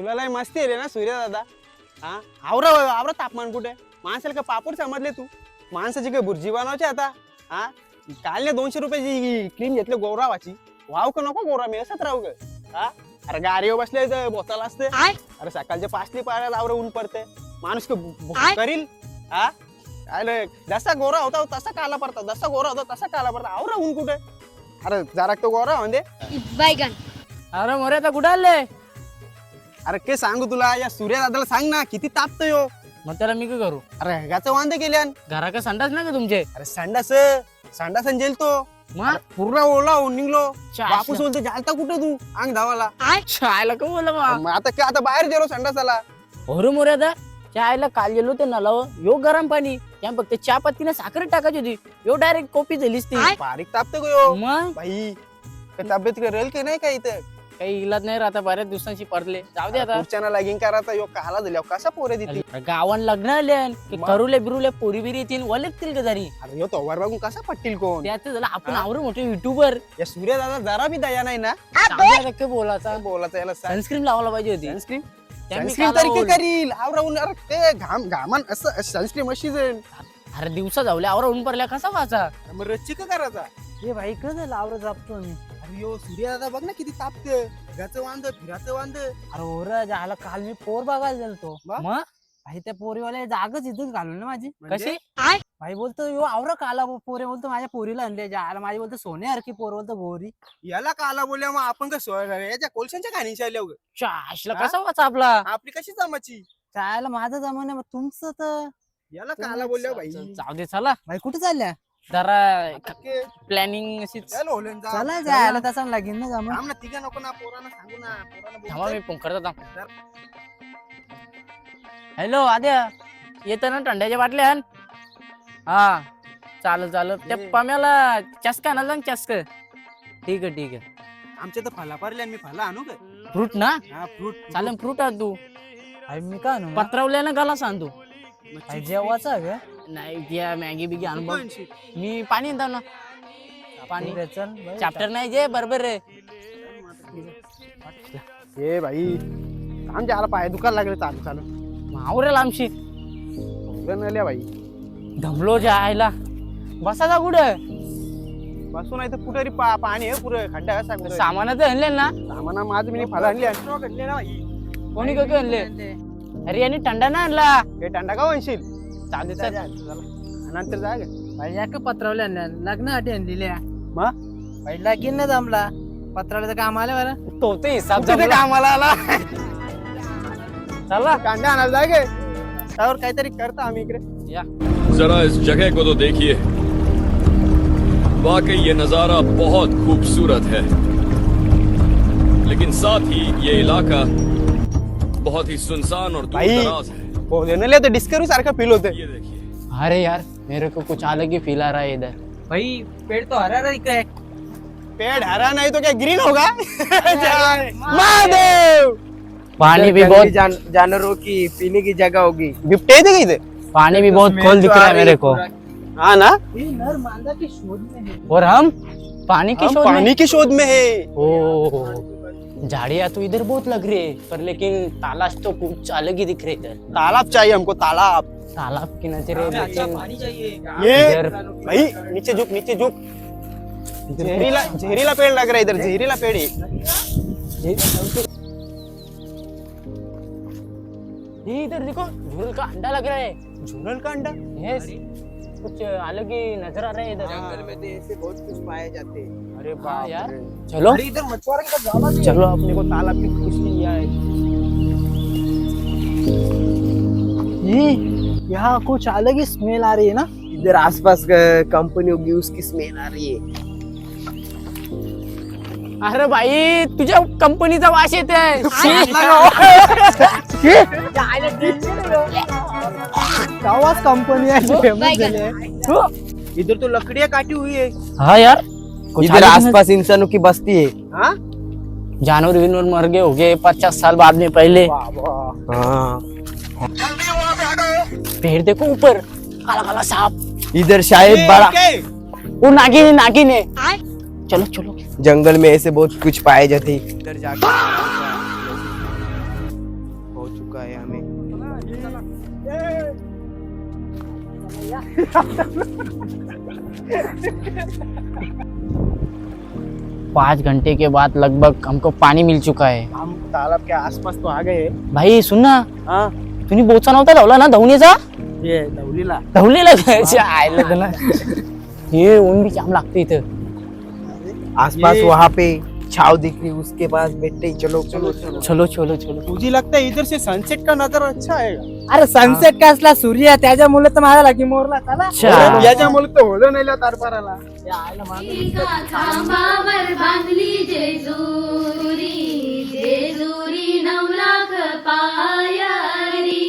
तुला लय मस्ती आहे रे ना सूर्य दादा. हा आवरा आवरा तापमान कुठे माणसाला का पापड समजले तू. माणसाची काय बुर्जी बनवायची आता. हा काल ने 200 रुपयाची क्रीम घेतली गोरावाची. वाव का नको गोरा मी असंच राहू ग. हा अरे गाडीवर बसले तर बोताला असते. अरे सकाळच्या 5 पाळ्याला आवरा ऊन पडते माणूस करील. हा काय जसा गोरा होता तसा काला पडता जसा गोरा होता तसा काला पडता आवरा ऊन कुठे. अरे जरा तो गोरा म्हणजे बायगन. अरे मोरे आता कुठे आले? अरे काय सांगू तुला या सूर्य दादाला सांग ना किती तापतोय हो. मग त्याला मी काय करू? अरे ह्याचं वांदे केल्यान. घरा का संडास ना का तुमचे? अरे संडासन जेल तो मग पूर्ण ओला होऊन निघलो. चा- बापूस बोलतो जालता कुठे तू अंग धावाला. चायला का बोला मग? मग आता बाहेर गेलो संडासाला. अरे मोरे आता चायला काल गेलो ते नलाव यो गरम पाणी त्या फक्त चहा पत्तीने साखर टाकायची होती यो डायरेक्ट कॉपी झालीस ती. बारीक तापतो गयो मग भाई काय तब्येत रेल की नाही काय इथं काही इलाज नाही राहता बऱ्याच दिवसांची पडले जाऊ दे आता. पुढच्याना लगीन करायचा यो काला झाल्या कसा पोरे देते. अरे गावान लग्न आले मग? करुले बिरुले पोरी बिरी येतील वलगतील का जरी अरे यो तोवर बघून कसा पटतील कोण. त्याच झालं आपण आवरू मोठे युट्यूबर या सूर्य दादा जरा बी दया नाही ना. काय बोलायचा बोलायचं याला सनस्क्रीन लावायला पाहिजे होती. सनस्क्रीन त्या मी सनस्क्रीन काला तरी काय बोललो. करील आवरावून. अरे ते घामान असं सनस्क्रीन अशी जाईल. अरे दिवसा जाऊले आवरा ऊन पडल्या कसा वाचा. मग रच्ची का करायचा. हे भाई कसं लावलं जापतो मी. अरे यो सूर्य दादा बघ ना किती तापते. घराचं वांद फिराचं वांद. अरे ओर झाला काल मी पोर बघायला गेलतो. वा? मग भाई त्या पोरीवाल्या जागच इथेच घालून ना माझी. म्हणजे? कशी भाई बोलतो यो आवरा काला पोरे बोलतो माझ्या पोरीला आणले जायला माझी बोलतो सोन्यासारखी पोर बोलतो गोरी. याला काला बोलल्या मग आपण कसं याच्या कोलशांच्या खाणीच्या आल्या उगा. चाशला हा? कसा वाचा आपला आपली कशी जमाची. जायला माझा जमाना मग तुमचं तर याला काला बोलल्या भाई. जाऊ दे चला भाई कुठे चालल्या? जरा के- प्लॅनिंग अशीच. चल होलन जा. चला जायला तसा लागेल ना जमा. थांब ना तिघा नको ना पोरांना सांगू ना पोरांना थांबा बोलू मी फोन करतो. हॅलो आद्या येतं ना थंड्याच्या बाटल्या आण. हा चालत त्या पम्याला चस्का ना सांग चस्क. ठीक आहे आमच्या तर फला पारल्या मी फला आणू का. फ्रूट ना हा फ्रूट चालेल फ्रूट आण तू. भाई मी का आणू? पत्रवल्या ना गाला सांग तू. भाई जेवायचा का? नाही त्या मॅगी बिगी आणून बघ. मी पाणी आणतो ना पाणी ठीक आहे, चल भाई. चॅप्टर नाही जे बरोबर रे. ए भाई आमच्या आला पाय दुकान लागले चालू आवरेल आमशी आल्या भाई. धमलो जायला बसाचा कुठं बसून आहे तर कुठे तरी पाणी आहे पुरं खड्डा कसा कुठं. सामान तर आणले ना. सामान माझं मी फला आणली घडले ना भाई. कोणी काय आणले? अरे यांनी थंडा ना आणला. हे टंडा का म्हणशील. चालते चल. नंतर जा ग. भाई या का पत्रावल्या लग्नासाठी आणलेल्या. मग भाई लगीन ना जमला पत्रावल्याचं काम आलं बरं. तो ते हिसाब तुझं जमला. कामाला आला. चला कांदा आणायला जा गे. त्यावर काहीतरी करता आम्ही इकडे. या जरा इस जगह को तो देखिए, वाकई ये नजारा बहुत खूबसूरत है, लेकिन साथ ही ये इलाका बहुत ही सुनसान और भाई दूर-दराज है। भोजनालय तर डिस्कवरी सारखं फील होते. ये देखिए, अरे यार मेरे को कुछ अलग ही फील आ रहा है इधर. भाई पेड़ तो हरा रहा है. पेड़ हरा नहीं तो क्या ग्रीन होगा. महादेव पानी भी बहुत जानवरों की पीने की जगह होगी. बिबटे येते का इथे. पानी भी बहुत खोल दिख रहा है मेरे को. हाँ ना नर मादा की शोध में है. और हम पानी की हम शोध में. पानी की शोध में है. ओ झाड़ियाँ तो इधर बहुत लग रही है पर लेकिन तालाब तो कुछ अलग ही दिख रहे इधर. तालाब चाहिए हमको तालाब. तालाब की नजरे लेकिन चाहिए. ये इधर भाई नीचे झुक नीचे झुक. जहरीला पेड़ लग रहा है इधर. जहरीला पेड़ है. ये इधर देखो झूल का अंडा लग रहा है. झूलल का अंडा. यस कुछ अलग ही नजर आ रहा है इधर. जंगल में तो ऐसे बहुत कुछ पाए जाते हैं. अरे हाँ यार. रे. चलो इधर मछुआरे का ज्यादा चलो अपने को तालाब की खुशी लिया है. ये यहाँ कुछ अलग ही स्मेल आ रही है ना. इधर आसपास कंपनी होगी उसकी स्मेल आ रही है. अरे भाई तुझ्या कंपनीचा वास येत आहे. गावात कंपनी आहे famous बायगन. झाली आहे. इधर तो लकड़ियाँ काटी हुई है. हाँ यार कुछ इधर अलग ही आसपास इंसानों की बस्ती है. हाँ जानवर विनवर मर गए हो गए 50 साल बाद में पहले. हाँ पेड़ देखो ऊपर काला काला सांप. इधर शायद बड़ा वो नागिन है. चलो चलो जंगल में ऐसे बहुत कुछ पाए जाते हैं. इधर जाकर पाँच घंटे के बाद लगभग हमको पानी मिल चुका है. हम तालाब के आसपास तो आ गए. भाई सुन ना, हा तुम्ही बोचा नव्हता लावला ना धवणीचा? ये दौलीला धवलीला आयला तर ना. हे ऊन भी जाम लागते इथं. आसपास वहाँ पे छाव दिख रही, उसके बाद बैठे चलो चलो चलो. चलो चलो चलो. मुझे लगता है इधर से सनसेट का नजारा अच्छा है. अरे सनसेट का असला सूर्य त्याच्यामुळे तर माझा लागी मोरला चला. अच्छा. याच्यामुळे तर होलं नाही तारपाराला. एका खांबावर बांधली जेजुरी, जेजुरी 9 लाख पायरी.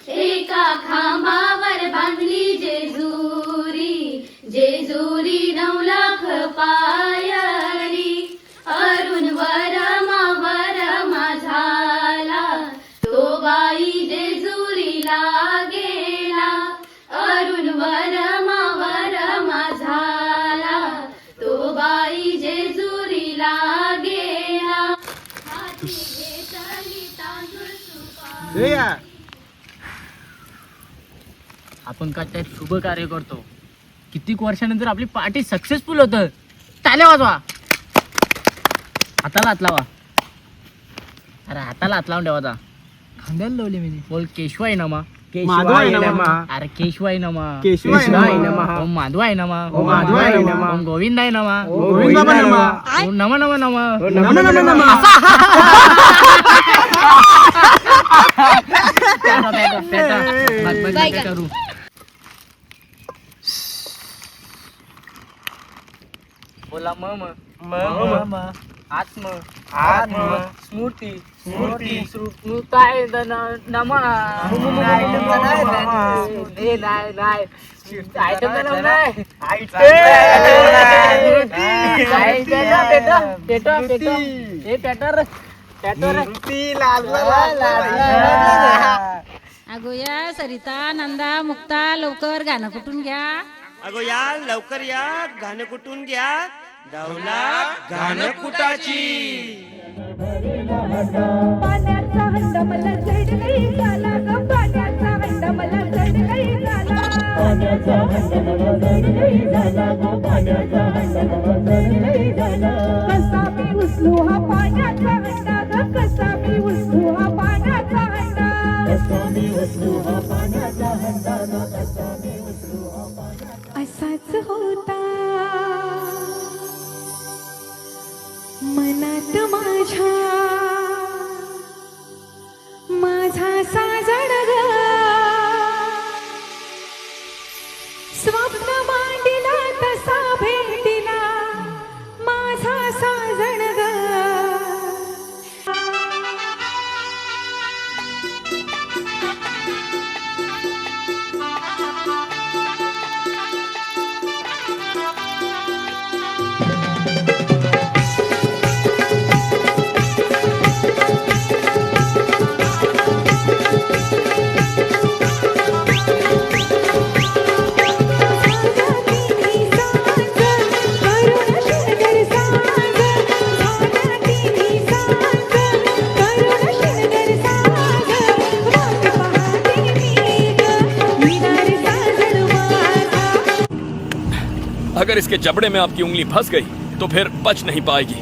एका खांबावर बांधली जेजुरी, जेजुरी 9 लाख पायरी. अरुण वरमा झाला, तो बाई जेजुरीला गेला. अरुण वरमा झाला, तो बाई जेजुरीला गेला. हाती घेतली तांदूळ सुपारी. हे या. आपण काय त्यात शुभ कार्य करतो. कितीक वर्षानंतर आपली पार्टी सक्सेसफुल होतं. टाळ्या वाजवा. हाताला हात लावा. अरे हाताला हात लावून ठेवा. खांद्याला लावली मी. बोल केशवाय नमा. माधवाय नमः. अरे केशवाय नमा. केशवाय नमः. ओम माधवाय नमा. ओम माधवाय नमः. ओम गोविंदाय नमा. गोविंदाय नमः. ओम नम नम नम. नमः नमः नमः. करू. बोला मम आत्म स्मृती स्मृताय नमा. अगो या सरिता, नंदा, मुक्ता, लवकर गाणं कुठून घ्या. अगो या लवकर या, गाणं कुठून घ्या. दौला गाणं कुटाची. पाण्याचा हंडा मला चढ नाही झाला ग, पाण्याचा हंडा मला चढ नाही झाला. पाण्याचा हंडा मला चढ नाही झाला ग, पाण्याचा हंडा मला चढ नाही झाला. कसा मी उचलू हा पाण्याचा हंडा ग, कसा मी उचलू हा पाण्याचा हंडा. कसा मी उचलू हा पाण्याचा हंडा ग, कसा मी उचलू हा पाण्याचा. असाच होता मनात माझ्या माझा साजण ग, स्वप्न मांडिला तसा भेटिला माझा साजण ग. अगर इसके जबड़े में आपकी उंगली फंस गई तो फिर बच नहीं पाएगी.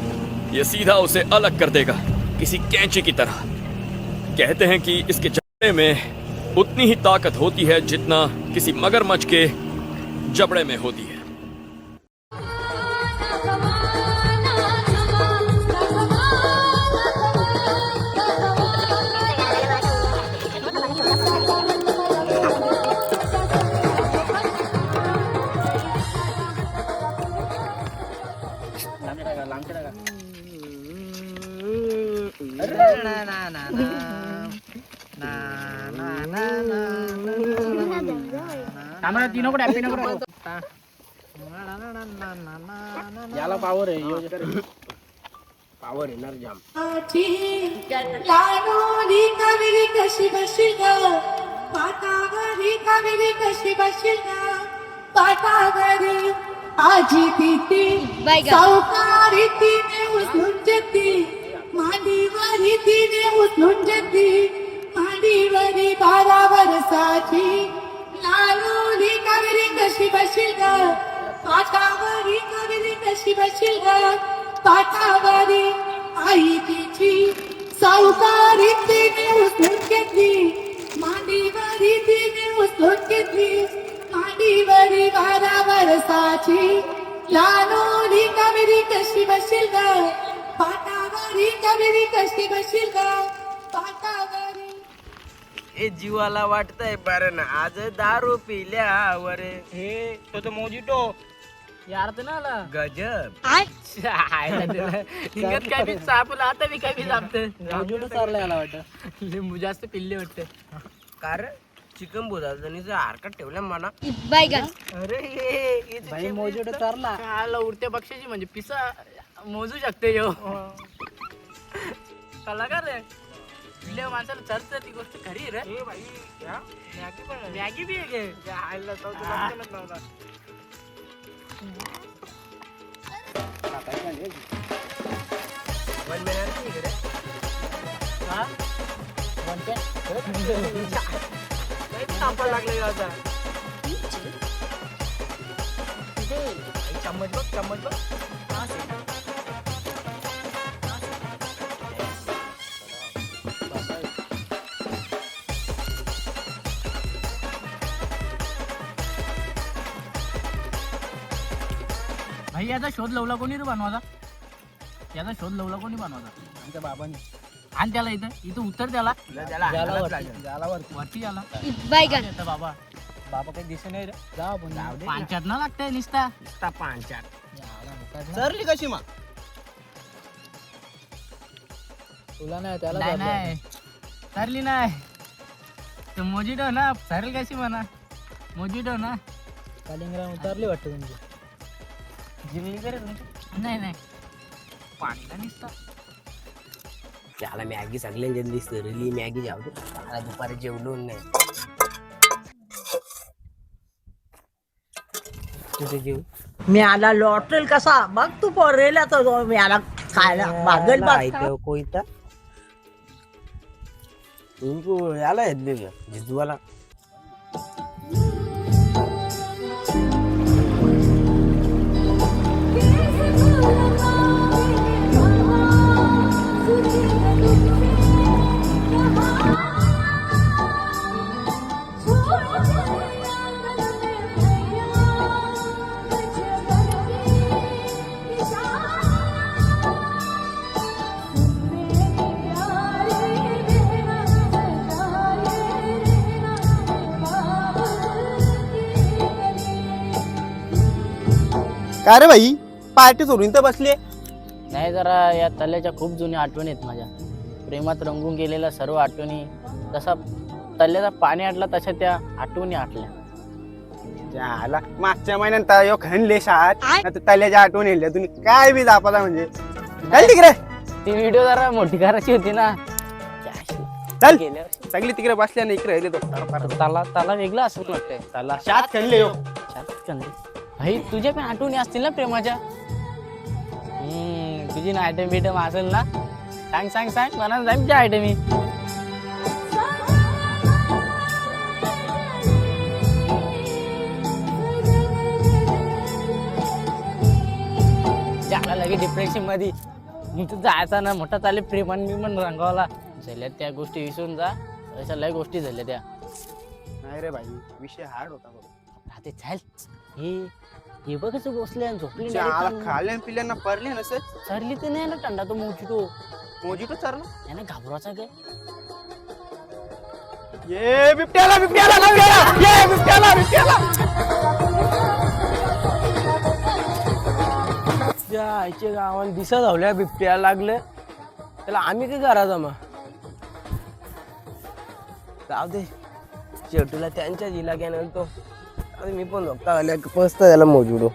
ये सीधा उसे अलग कर देगा, किसी कैंची की तरह. कहते हैं कि इसके जबड़े में उतनी ही ताकत होती है जितना किसी मगरमच्छ के जबड़े में होती है. तीनों को डॅम्पिंग नको. याला पावर आहे. पावर येणार जाम. लाडोली कावेरी कशी बशी ग, पाटावरी कावेरी कशी बशी ग. पाटावरी आजी तिथे सावकारी तिने उचलून जेती, मांडीवरी तिने उचलून जेती. मांडीवरी 12 वर्षाची लालूली कावेरी कशी बसशील ग पाटावरी कावेरी कशी बसशील ग पाटावरी आई तिची सावकारी तिने उचलून घेतली मांडीवरी तिने उचलून घेतली मांडीवरी 12 वर्षाची लालूली कावेरी कशी बसशील ग पाटावरी कावेरी कशी बसशील ग पाटावरी ए जीवाला वाटतंय बरं ना आज दारू पिल्यावर हे तो मोजिटो यार ना आला गजब हिंगत काय बी चापला आता मी काय बी चापते मोजिटो चाललाय मला वाटतं. लिंबू जास्त पिल्ले वाटते कार चिकन बुधाजणीचं हारकत ठेवल्या म्हणा बायगन अरे भाई मोजिटो चालला. खायला उडत्या पक्षाची म्हणजे पिसा मोजू शकते यो कलाकार रे पिल्ल्या माणसाला चर्चा ती गोष्ट खरी रे मॅगी बी आहे लागले आता चम्मच बघ चम्मच बघ भाई याचा शोध लावला कोणी रे बनवाचा याचा शोध लावला कोणी बनवाचा आमच्या बाबांनी आणि त्याला इथं उत्तर त्याला वरती आला बायगन येतं बाबा बाबा काही दिसे नाही रे. जा आपण जाऊ दे. पांचात ना लागतंय निसता चरली कशी मा तुला नाही त्याला नाही जाऊ दे. नाही सरली नाही तो मोजिटो ना सरल कशी म्हणा मोजिटो ना कालिंगराम उतरली वाटतं तुमची. जिंकली करे तुमची नाही नाही पाणीला निसता त्याला मॅगी सगळ्यांच्या दिसली मॅगी जाऊ दे त्याला दुपारी जेवलो नाही तुझे जेव मी आला लॉटरेल कसा बघ तू पोरेला तर मी आला खायला भागल बघ कोयता तुमको याला येतले जिजूवाला काय रे भाई पार्टी सोडून तर बसली नाही जरा या तल्याच्या खूप जुन्या आठवणी आहेत माझ्या प्रेमात रंगून गेलेल्या सर्व आठवणी जसा तल्याचा पाणी आटला तशा त्या आठवणी आटल्या झाला मागच्या महिन्यात यो खणले शाळात आता तल्याच्या आठवण येईल तुम्ही काय बी दापाता म्हणजे चल तिकडे ती व्हिडिओ जरा मोठी करायची होती ना चल गेल्यावर सगळी तिकडे बसल्या ना इकडे येतो त्याला वेगळं असं वाटतंय त्याला शात खणले यो भाई तुझ्या पण आठवणी असतील ना प्रेमाच्या तुझी ना आयटम बिटम असेल ना सांग सांग सांग मला सांग त्या आयटमी त्याला लगे डिप्रेशन मध्ये मग तू जायचा ना मोठा चालेल प्रेमान मी पण रंगावला झाल्या त्या गोष्टी विसरून जा अशा लय गोष्टी झाल्या त्या नाही रे भाई विषय हार्ड होता बघ राहते चाल हे बघ कसं बसले आणि झोपले खाल्ल्या पिल्यांना पडले नसे सरली तर नाही ना टंडा तो मोजिटो मोजिटो चरला याने घाबराचा काय ये बिबट्याला बिबट्याला ये बिबट्याला बिबट्याला त्या आईच्या गावाला दिसा धावल्या बिबट्या लागलं त्याला आम्ही काय करायचं मग जाऊ दे शेवटीला त्यांच्या जिला गेलो तो मी पण झोपता आल्या पसत त्याला मोजुडो